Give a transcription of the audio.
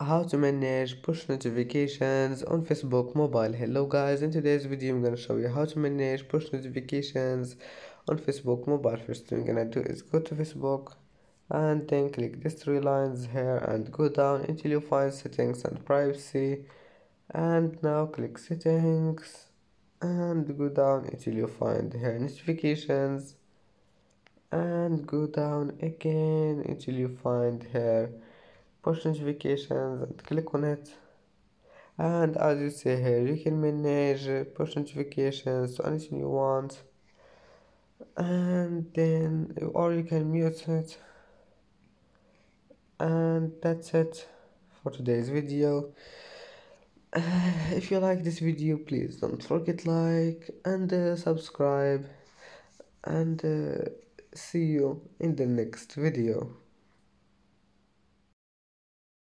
How to manage push notifications on Facebook mobile. Hello guys, in today's video I'm gonna show you how to manage push notifications on Facebook mobile. First thing I'm gonna do is go to Facebook and then click these three lines here and go down until you find settings and privacy, and now click settings and go down until you find here notifications, and go down again until you find here push notifications and click on it. And as you see here, you can manage push notifications to anything you want, and then or you can mute it. And that's it for today's video. If you like this video, please don't forget like and subscribe, and see you in the next video.